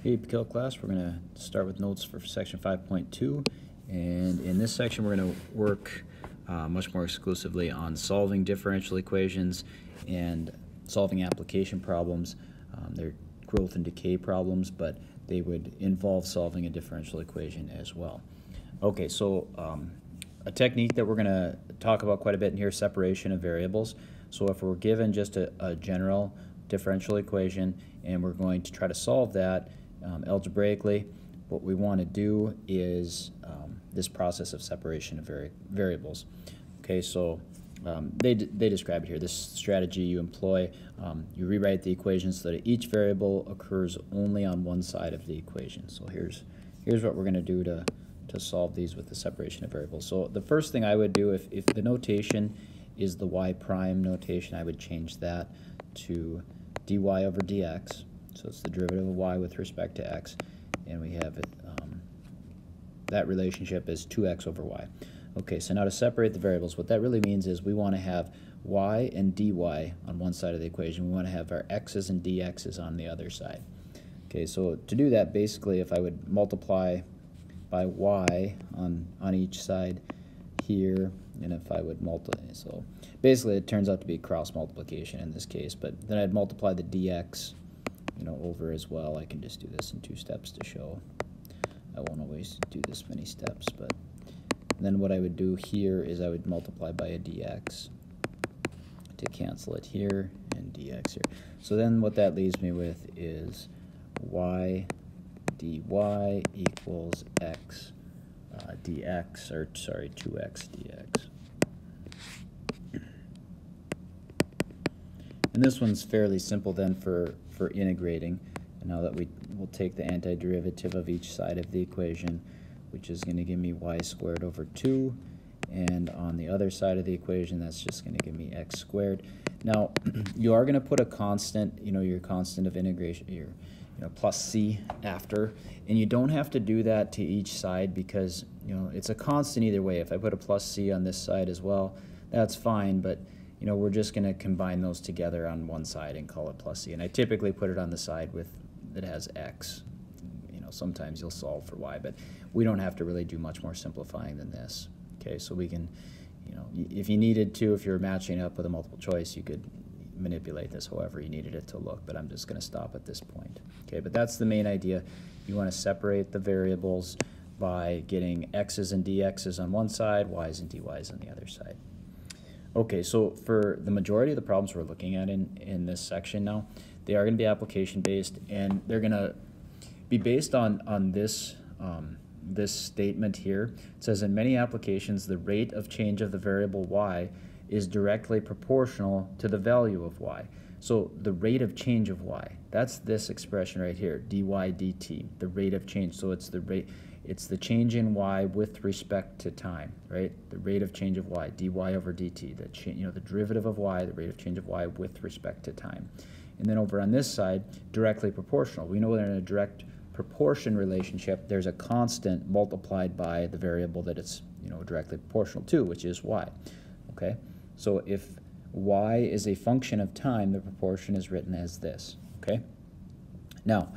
Hey, PKL class, we're going to start with notes for section 5.2, and in this section we're going to work much more exclusively on solving differential equations and solving application problems. They're growth and decay problems, but they would involve solving a differential equation as well. Okay, so a technique that we're going to talk about quite a bit in here is separation of variables. So if we're given just a general differential equation and we're going to try to solve that algebraically, what we want to do is this process of separation of variables. Okay, so they describe it here. This strategy you employ, you rewrite the equation so that each variable occurs only on one side of the equation. So here's what we're going to do to solve these with the separation of variables. So the first thing I would do, if the notation is the y prime notation, I would change that to dy over dx. So it's the derivative of y with respect to x, and we have it, that relationship is 2x over y. Okay, so now to separate the variables, what that really means is we want to have y and dy on one side of the equation. We want to have our x's and dx's on the other side. Okay, so to do that, basically, if I would multiply by y on each side here, and if I would multiply, so basically it turns out to be cross multiplication in this case, but then I'd multiply the dx, over as well. I can just do this in 2 steps to show. I won't always do this many steps, but then what I would do here is I would multiply by a dx to cancel it here and dx here. So then what that leaves me with is y dy equals x dx, or sorry, 2x dx. And this one's fairly simple then for integrating. And now that we'll take the antiderivative of each side of the equation, which is going to give me y squared over 2, and on the other side of the equation that's just going to give me x squared. Now you are going to put a constant, your constant of integration, your plus c after, and you don't have to do that to each side because it's a constant either way. If I put a plus c on this side as well, that's fine, but we're just going to combine those together on one side and call it plus c. And I typically put it on the side that has x. Sometimes you'll solve for y, but we don't have to really do much more simplifying than this. Okay, so we can, if you needed to, if you're matching up with a multiple choice, you could manipulate this however you needed it to look, but I'm just going to stop at this point. Okay, but that's the main idea. You want to separate the variables by getting x's and dx's on one side, y's and dy's on the other side. Okay, so for the majority of the problems we're looking at in this section now, they are going to be application based, and they're going to be based on this this statement here. It says, in many applications, the rate of change of the variable y is directly proportional to the value of y. So the rate of change of y, that's this expression right here, dy dt, the rate of change. So it's the rate, it's the change in y with respect to time, right? The rate of change of y, dy over dt, the derivative of y, the rate of change of y with respect to time. And then over on this side, directly proportional. We know that in a direct proportion relationship, there's a constant multiplied by the variable that it's directly proportional to, which is y. Okay, so if y is a function of time, the proportion is written as this. Okay, now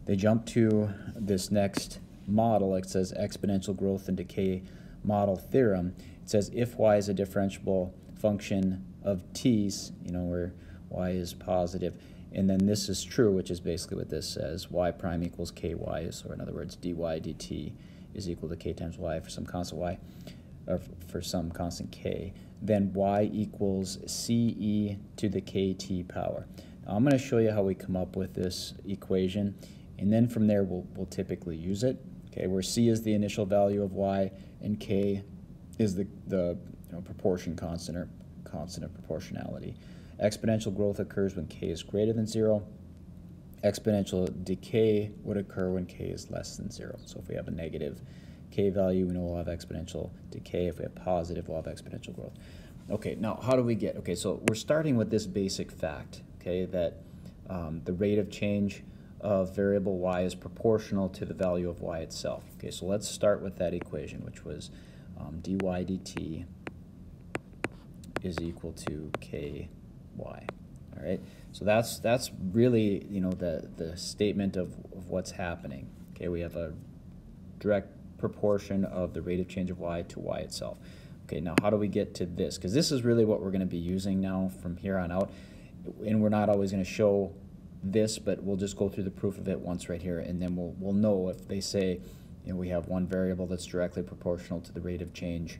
they jump to this next model. It says exponential growth and decay model theorem. It says if y is a differentiable function of t's, where y is positive, and then this is true, which is basically what this says, y prime equals ky, so in other words, dy dt is equal to k times y for some constant y, or for some constant k, then y equals ce to the kt power. Now I'm going to show you how we come up with this equation, and then from there we'll typically use it. Okay, where c is the initial value of y and k is the proportion constant, or constant of proportionality. Exponential growth occurs when k is greater than 0. Exponential decay would occur when k is less than 0. So if we have a negative k value, we know we'll have exponential decay. If we have positive, we'll have exponential growth. Okay, now how do we get, okay, so we're starting with this basic fact, okay, that the rate of change of variable y is proportional to the value of y itself. Okay, so let's start with that equation, which was dy dt is equal to ky. All right, So that's really, you know, the statement of what's happening. Okay, we have a direct proportion of the rate of change of y to y itself. Okay, now how do we get to this? Because this is really what we're going to be using now from here on out. And we're not always going to show this, but we'll just go through the proof of it once right here, and then we'll know if they say, you know, we have one variable that's directly proportional to the rate of change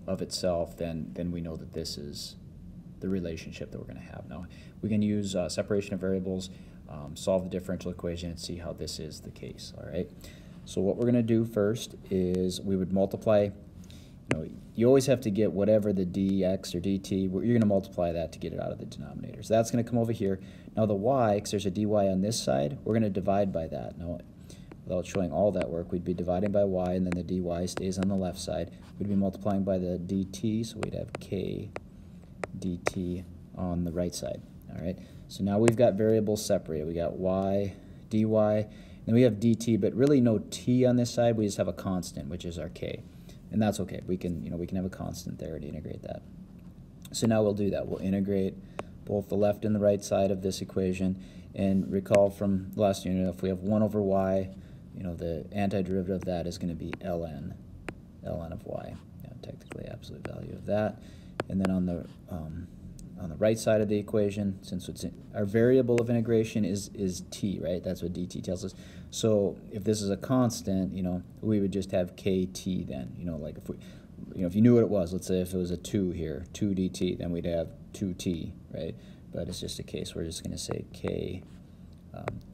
of itself, then we know that this is the relationship that we're going to have. Now, we can use separation of variables, solve the differential equation, and see how this is the case, all right? So what we're going to do first is we would multiply, you know, you always have to get whatever the dx or dt, you're going to multiply that to get it out of the denominator. So that's going to come over here. Now the y, because there's a dy on this side, we're going to divide by that. Now, without showing all that work, we'd be dividing by y, and then the dy stays on the left side. We'd be multiplying by the dt, so we'd have k dt on the right side. All right. So now we've got variables separated. We got y, dy, then we have dt, but really no t on this side. We just have a constant, which is our k, and that's okay. We can, you know, we can have a constant there to integrate that. So now we'll do that. We'll integrate both the left and the right side of this equation, and recall from last unit, if we have 1 over y, you know, the antiderivative of that is going to be ln of y, technically absolute value of that. And then on the right side of the equation, since it's our variable of integration is t, right? That's what dt tells us. So if this is a constant, you know, we would just have kt then. You know, like if we, you know, if you knew what it was, let's say if it was a 2 here, 2 dt, then we'd have 2t, right? But it's just a case, we're just going to say k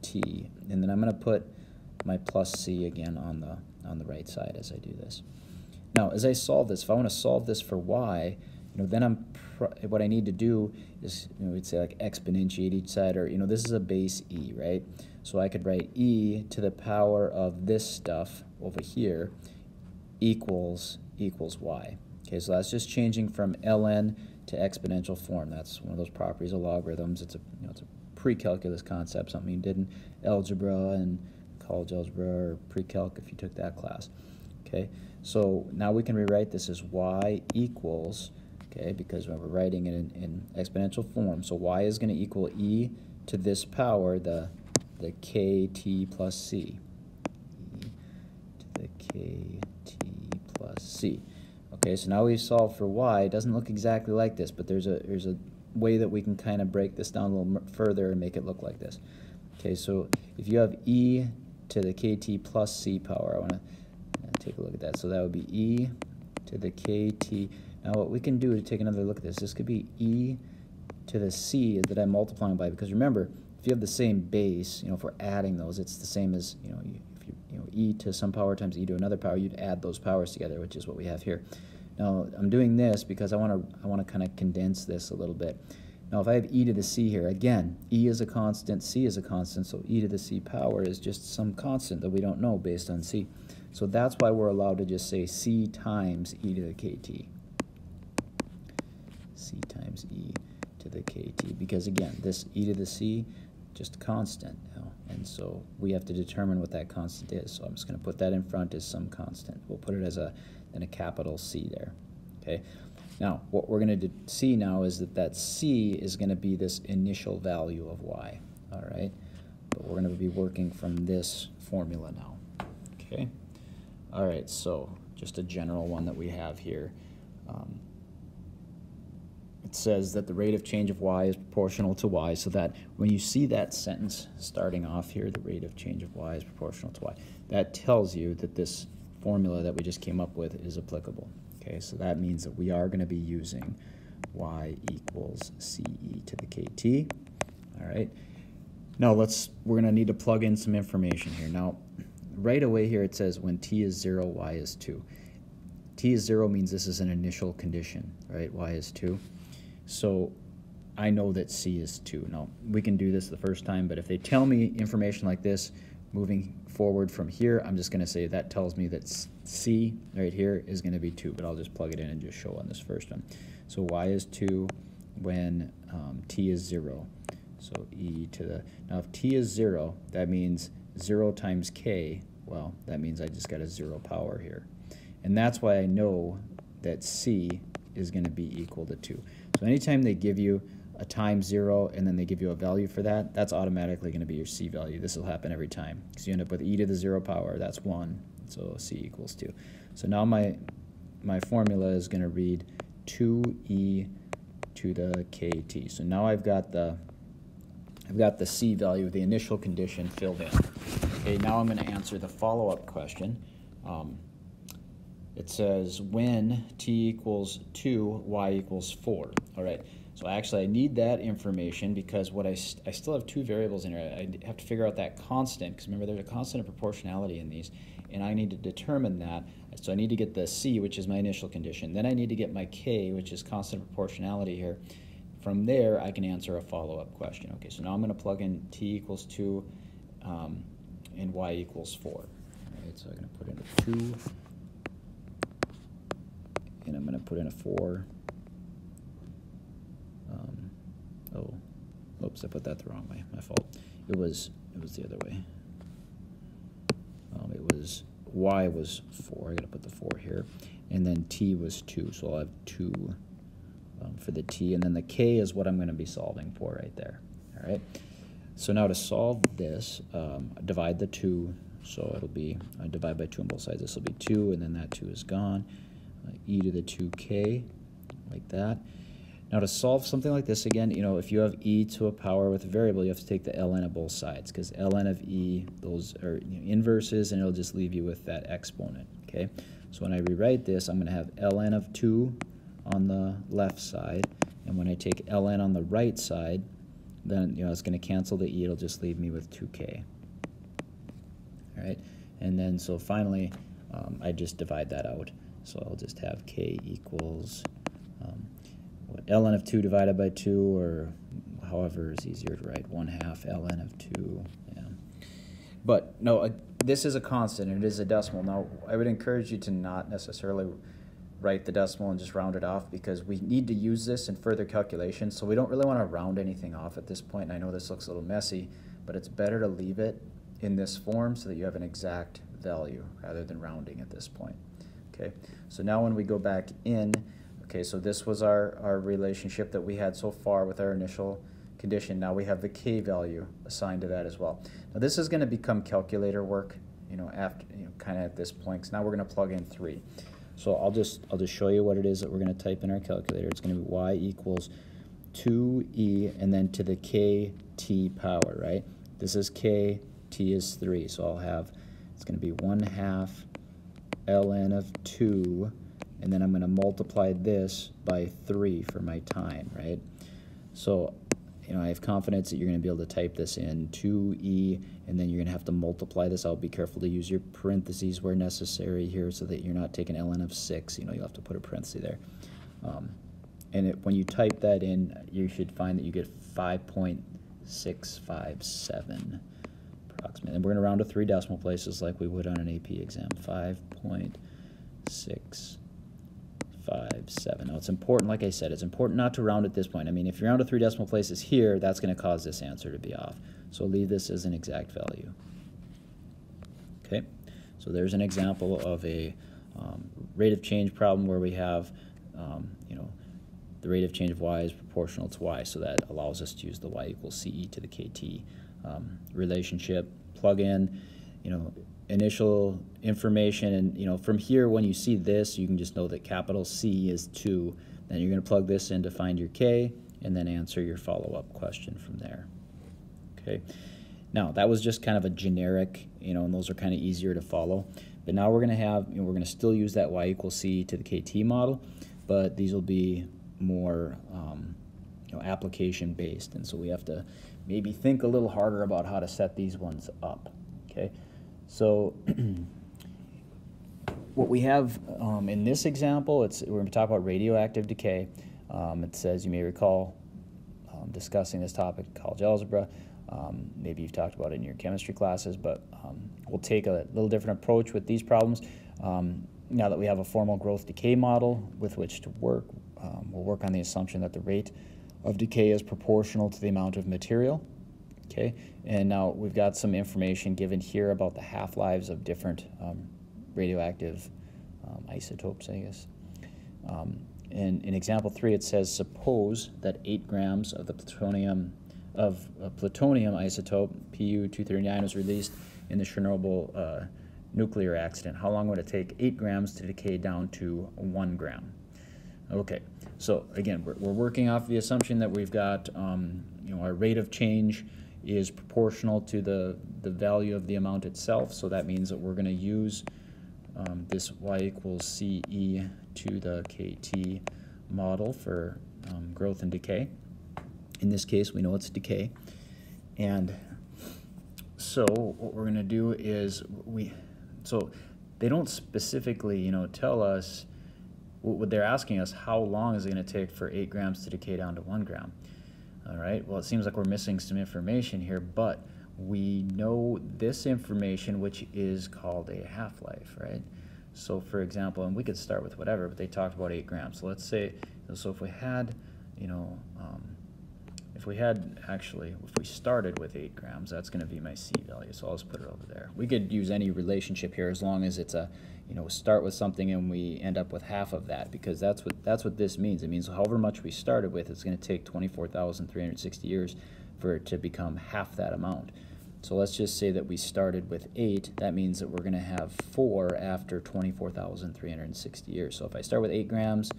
t, and then I'm going to put my plus c again on the right side as I do this. Now, as I solve this, if I want to solve this for y, you know, then what I need to do is, you know, we'd say like exponentiate each side, or, you know, this is a base e, right? So I could write e to the power of this stuff over here equals y. Okay, so that's just changing from ln to exponential form. That's one of those properties of logarithms. It's a, you know, it's a pre-calculus concept, something you did in algebra and college algebra or pre-calc if you took that class. Okay, so now we can rewrite this as y equals, okay, because we're writing it in exponential form, so y is going to equal e to this power, the kt plus c, e to the kt plus c. Okay, so now we've solved for y. It doesn't look exactly like this, but there's a way that we can kind of break this down a little further and make it look like this. Okay, so if you have e to the kt plus c power, I want to take a look at that. So that would be e to the kt. Now what we can do to take another look at this, this could be e to the c that I'm multiplying by, because remember, if you have the same base, you know, if we're adding those, it's the same as, you know, if you know, e to some power times e to another power, you'd add those powers together, which is what we have here. Now I'm doing this because I want to kind of condense this a little bit. Now if I have e to the c here, again, e is a constant, c is a constant, so e to the c power is just some constant that we don't know based on c. So that's why we're allowed to just say c times e to the kt. C times e to the kt, because again, this e to the c, just a constant now, and so we have to determine what that constant is. So I'm just going to put that in front as some constant. We'll put it as a capital C there. Okay. Now what we're going to see now is that c is going to be this initial value of y. All right, but we're going to be working from this formula now. Okay. All right. So just a general one that we have here. It says that the rate of change of y is proportional to y, so that when you see that sentence starting off here, the rate of change of y is proportional to y, that tells you that this formula that we just came up with is applicable. Okay, so that means that we are going to be using y equals ce to the kt. All right. Now we're going to need to plug in some information here. Now, right away here it says when t is 0, y is 2. T is 0 means this is an initial condition, right? Y is 2. So I know that c is 2. Now, we can do this the first time, but if they tell me information like this, moving forward from here, I'm just going to say that tells me that c right here is going to be 2, but I'll just plug it in and just show on this first one. So y is 2 when t is 0. So e to the, now if t is 0, that means 0 times k, well, that means I just got a 0 power here. And that's why I know that c is going to be equal to 2. So anytime they give you a time 0, and then they give you a value for that, that's automatically going to be your C value. This will happen every time, because you end up with e to the 0 power, that's 1, so C equals 2. So now my formula is going to read 2e to the kt. So now I've got the C value, the initial condition, filled in. Okay, now I'm going to answer the follow-up question. It says when t equals 2, y equals 4. All right, so actually I need that information because what I still have two variables in here. I have to figure out that constant, because remember there's a constant of proportionality in these, and I need to determine that. So I need to get the C, which is my initial condition. Then I need to get my K, which is constant of proportionality here. From there, I can answer a follow-up question. Okay, so now I'm going to plug in t equals 2 and y equals 4. All right, so I'm going to put in a 2, and I'm going to put in a 4. Oops, I put that the wrong way. My fault. It was the other way. It was y was 4. I got to put the 4 here, and then t was 2. So I'll have 2 for the t, and then the k is what I'm going to be solving for right there. All right. So now to solve this, divide the 2. So it'll be I divide by 2 on both sides. This will be 2, and then that 2 is gone. E to the 2k, like that. Now to solve something like this, again, if you have e to a power with a variable, you have to take the ln of both sides, because ln of e, those are inverses, and it'll just leave you with that exponent, okay? So when I rewrite this, I'm going to have ln of 2 on the left side, and when I take ln on the right side, then it's going to cancel the e, it'll just leave me with 2k. All right, and then so finally, I just divide that out. So I'll just have k equals ln of 2 divided by 2, or however is easier to write, 1/2 ln of 2. Yeah. But no, this is a constant, and it is a decimal. Now, I would encourage you to not necessarily write the decimal and just round it off, because we need to use this in further calculations, so we don't really want to round anything off at this point. And I know this looks a little messy, but it's better to leave it in this form so that you have an exact value rather than rounding at this point. Okay, so now when we go back in, okay, so this was our relationship that we had so far with our initial condition. Now we have the k value assigned to that as well. Now this is going to become calculator work, after kind of at this point, because now we're going to plug in 3. So I'll just show you what it is that we're going to type in our calculator. It's going to be y equals 2e and then to the kt power, right? This is k, t is 3, so it's going to be 1/2 ln of 2, and then I'm going to multiply this by 3 for my time, right? So, I have confidence that you're going to be able to type this in 2e, and then you're going to have to multiply this out. Be careful to use your parentheses where necessary here so that you're not taking ln of 6. You'll have to put a parenthesis there. And when you type that in, you should find that you get 5.657 approximately. And we're going to round to 3 decimal places like we would on an AP exam. 5.657. Now it's important, like I said, it's important not to round at this point. I mean, if you round to 3 decimal places here, that's going to cause this answer to be off. So leave this as an exact value. Okay, so there's an example of a rate of change problem where we have, the rate of change of y is proportional to y, so that allows us to use the y equals ce to the kt relationship. Plug in, initial information, and from here, when you see this, you can just know that capital C is 2. Then you're going to plug this in to find your k, and then answer your follow-up question from there. Okay, now that was just kind of a generic, and those are kind of easier to follow. But now we're going to have, we're going to still use that y equals c to the kt model, but these will be more application based, and so we have to maybe think a little harder about how to set these ones up. Okay, so what we have in this example, we're going to talk about radioactive decay. It says, you may recall discussing this topic in college algebra. Maybe you've talked about it in your chemistry classes, but we'll take a little different approach with these problems. Now that we have a formal growth decay model with which to work, we'll work on the assumption that the rate of decay is proportional to the amount of material. Okay, and now we've got some information given here about the half-lives of different radioactive isotopes, I guess. in example 3, it says, suppose that 8 grams of the plutonium isotope Pu-239 was released in the Chernobyl nuclear accident. How long would it take 8 grams to decay down to 1 gram? Okay, so again, we're working off the assumption that we've got our rate of change is proportional to the value of the amount itself. So that means that we're going to use this y equals ce to the kt model for growth and decay. In this case, we know it's decay. And so what we're going to do is so they don't specifically, tell us, what they're asking us, how long is it going to take for 8 grams to decay down to 1 gram? All right, well, it seems like we're missing some information here, but we know this information, which is called a half-life, right? So for example, and we could start with whatever, but they talked about 8 grams. So let's say, so if we had, if we started with 8 grams, that's going to be my C value. So I'll just put it over there. We could use any relationship here as long as it's a, start with something and we end up with half of that, because that's what this means. It means however much we started with, it's going to take 24,360 years for it to become half that amount. So let's just say that we started with 8. That means that we're going to have 4 after 24,360 years. So if I start with 8 grams,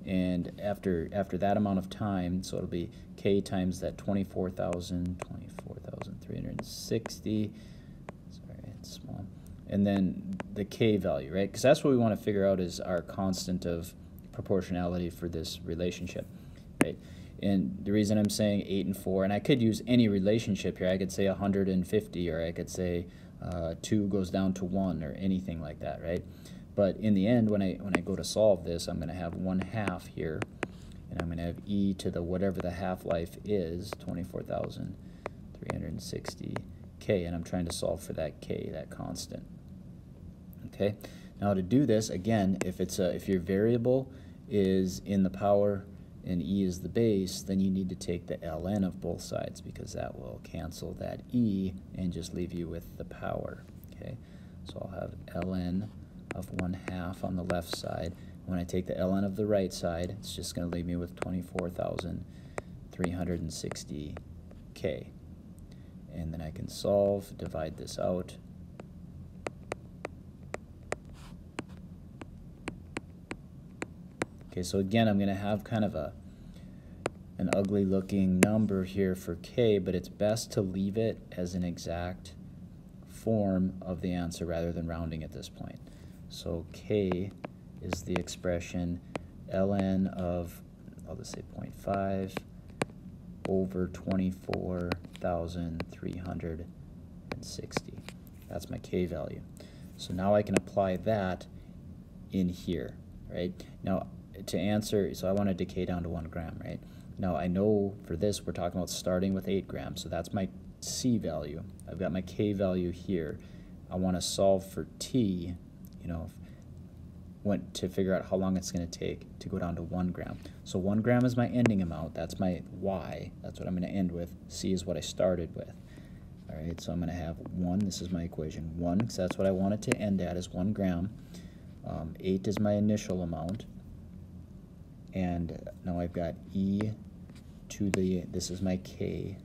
and after that amount of time, so it'll be K times that 24,360. Sorry, it's small. And then the K value, right? Because that's what we want to figure out is our constant of proportionality for this relationship, right? And the reason I'm saying 8 and 4, and I could use any relationship here. I could say 150, or I could say 2 goes down to 1, or anything like that, right? But in the end, when I go to solve this, I'm going to have 1/2 here, and I'm going to have e to the whatever the half-life is, 24,360 k, and I'm trying to solve for that k, that constant. Okay. Now to do this, again, if your variable is in the power and e is the base, then you need to take the ln of both sides, because that will cancel that e and just leave you with the power. Okay. So I'll have ln of 1/2 on the left side. When I take the ln of the right side, it's just going to leave me with 24,360 k. And then I can solve, divide this out. Okay, so again, I'm going to have kind of an ugly looking number here for k, but it's best to leave it as an exact form of the answer rather than rounding at this point. So k is the expression ln of, I'll just say 0.5 over 24,360. That's my k value. So now I can apply that in here, right? Now to answer, so I want to decay down to 1 gram, right? Now I know for this we're talking about starting with 8 grams, so that's my c value. I've got my k value here. I want to solve for t, to figure out how long it's going to take to go down to 1 gram. So 1 gram is my ending amount. That's my y. That's what I'm going to end with. C is what I started with. All right, so I'm going to have 1. This is my equation 1, because that's what I want it to end at, is 1 gram. 8 is my initial amount. And now I've got e to the, this is my k,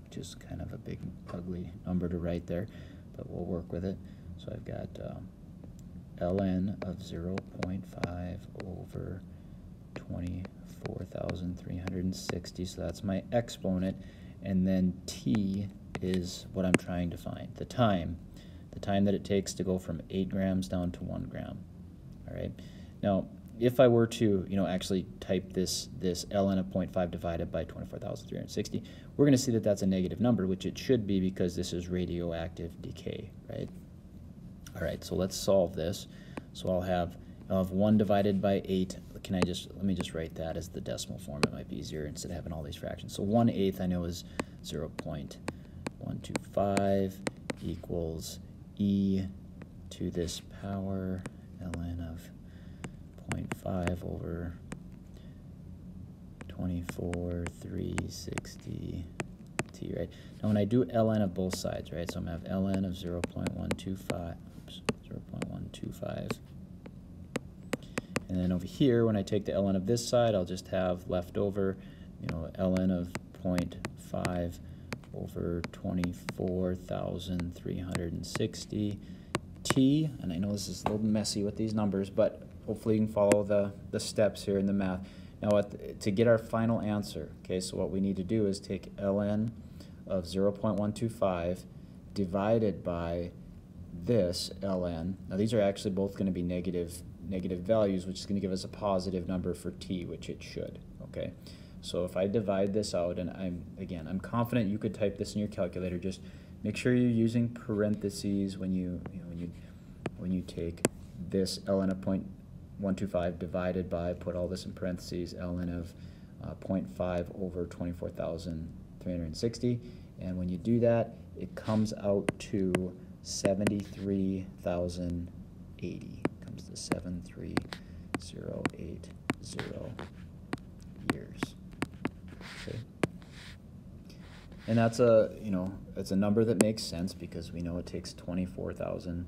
which is kind of a big, ugly number to write there, but we'll work with it. So I've got ln of 0.5 over 24,360, so that's my exponent, and then t is what I'm trying to find, the time that it takes to go from 8 grams down to 1 gram. All right. Now, if I were to, actually type this ln of 0.5 divided by 24,360, we're going to see that that's a negative number, which it should be because this is radioactive decay, right? All right, so let's solve this. So I'll have 1 divided by 8. Let me just write that as the decimal form. It might be easier instead of having all these fractions. So 1/8 I know is 0.125 equals e to this power ln of 0.5 over 24,360 t, right? Now when I do ln of both sides, right, so I'm going to have ln of 0.125, And then over here, when I take the ln of this side, I'll just have left over, you know, ln of 0.5 over 24,360 t. And I know this is a little messy with these numbers, but hopefully you can follow the steps here in the math. Now, to get our final answer, okay, so what we need to do is take ln of 0.125 divided by this ln. Now, these are actually both going to be negative values, which is going to give us a positive number for t, which it should, okay? So if I divide this out, and I'm confident you could type this in your calculator, just make sure you're using parentheses when you take this ln of 0.125 divided by, put all this in parentheses, ln of 0.5 over 24,360, and when you do that, it comes out to 73,080. Comes to 73080 years. Okay. And that's it's a number that makes sense because we know it takes 24,000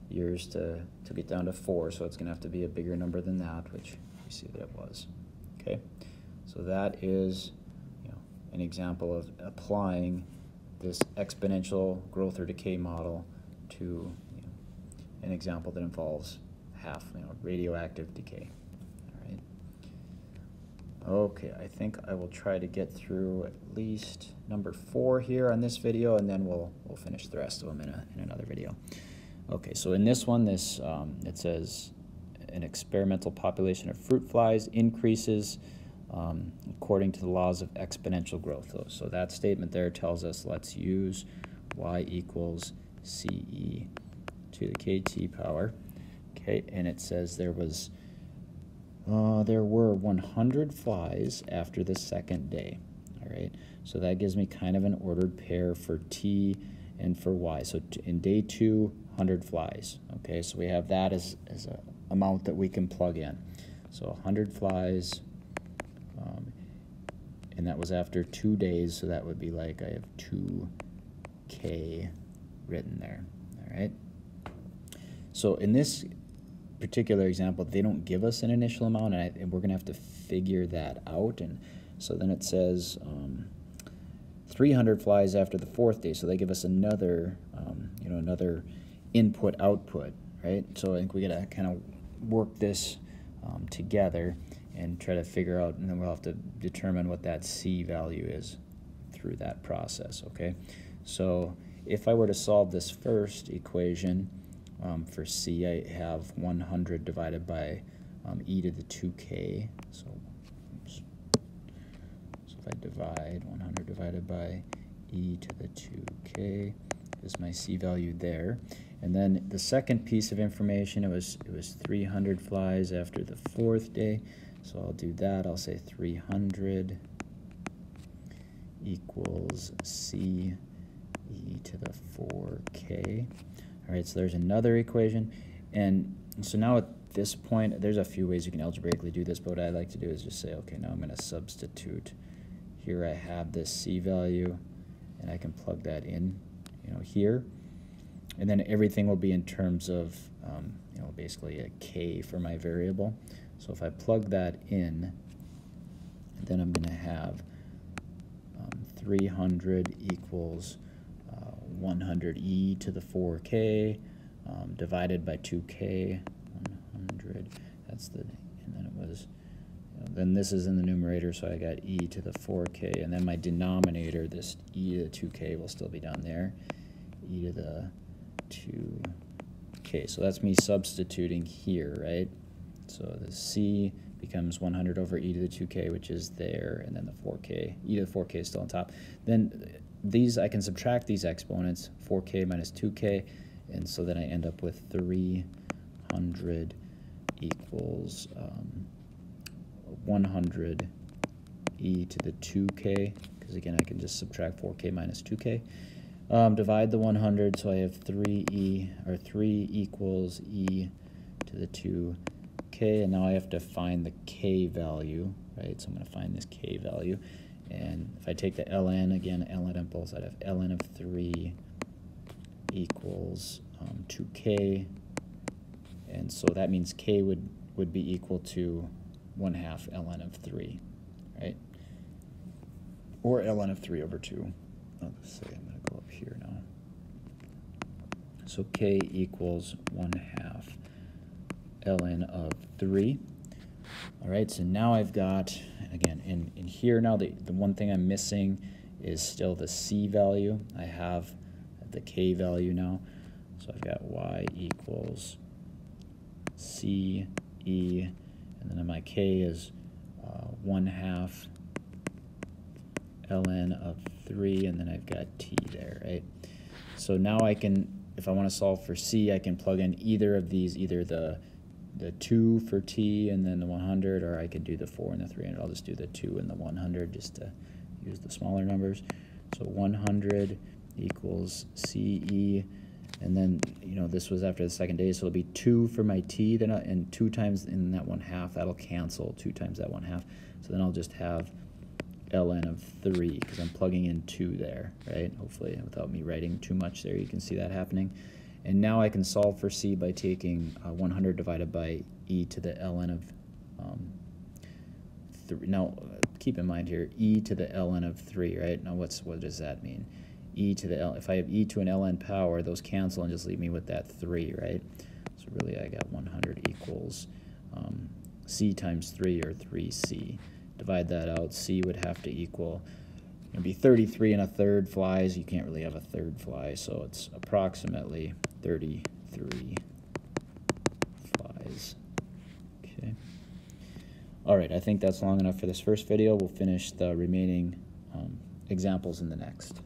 years to get down to 4, so it's going to have to be a bigger number than that, which we see that it was. Okay, so that is an example of applying this exponential growth or decay model to an example that involves radioactive decay. All right. Okay, I think I will try to get through at least number 4 here on this video, and then we'll finish the rest of them in another video. Okay, so in this one, it says an experimental population of fruit flies increases according to the laws of exponential growth. So that statement there tells us let's use y equals CE to the KT power. Okay, and it says there were 100 flies after the second day. All right, so that gives me kind of an ordered pair for T and for Y. So in day 2, 100 flies. Okay, so we have that as an amount that we can plug in. So 100 flies, and that was after 2 days, so that would be like I have 2K written there. All right. So in this particular example, they don't give us an initial amount, and we're going to have to figure that out. And so then it says 300 flies after the 4th day, so they give us another, another input-output, right? So I think we got to kind of work this together and try to figure out, and then we'll have to determine what that C value is through that process, okay? So if I were to solve this first equation, for C, I have 100 divided by e to the 2k. So if I divide 100 divided by e to the 2k is my C value there. And then the second piece of information, it was 300 flies after the 4th day. So I'll do that. I'll say 300 equals C e to the 4k. All right, so there's another equation, and so now at this point, there's a few ways you can algebraically do this, but what I like to do is just say, okay, now I'm going to substitute. Here I have this C value, and I can plug that in, here, and then everything will be in terms of, basically a K for my variable. So if I plug that in, then I'm going to have 300 equals 100e to the 4k divided by 2k, 100, that's the, and then it was, then this is in the numerator, so I got e to the 4k, and then my denominator, this e to the 2k will still be down there, e to the 2k, so that's me substituting here, right? So the c becomes 100 over e to the 2k, which is there, and then the 4k, e to the 4k is still on top. Then these, I can subtract these exponents, 4k minus 2k, and so then I end up with 300 equals 100 e to the 2k, because again I can just subtract 4k minus 2k. Divide the 100, so I have 3 equals e to the 2k, and now I have to find the k value, right? So I'm going to find this k value. And if I take the ln, again, ln of both sides, I have ln of 3 equals 2k, and so that means k would would be equal to 1/2 ln of 3, right? Or ln of 3 over 2. I'll just say I'm going to go up here now. So k equals 1/2 ln of 3. All right, so now I've got, again, in here now, the one thing I'm missing is still the c value. I have the k value now. So I've got y equals c e, and then my k is 1/2 ln of 3, and then I've got t there, right? So now I can, if I want to solve for c, I can plug in either of these, either the 2 for t and then the 100, or I could do the 4 and the 300. I'll just do the 2 and the 100 just to use the smaller numbers. So 100 equals CE, and then, you know, this was after the second day, so it'll be 2 for my t, then and 2 times in that 1/2, that'll cancel 2 times that 1/2. So then I'll just have ln of 3, because I'm plugging in 2 there, right? Hopefully without me writing too much there, you can see that happening. And now I can solve for c by taking 100 divided by e to the ln of 3. Now, keep in mind here, e to the ln of 3, right? Now, what does that mean? E to the if I have e to an ln power, those cancel and just leave me with that 3, right? So really, I got 100 equals c times 3, or 3c. Divide that out. C would have to equal, it'd be 33 1/3 flies. You can't really have a third fly, so it's approximately 33 flies. Okay. All right, I think that's long enough for this first video. We'll finish the remaining examples in the next.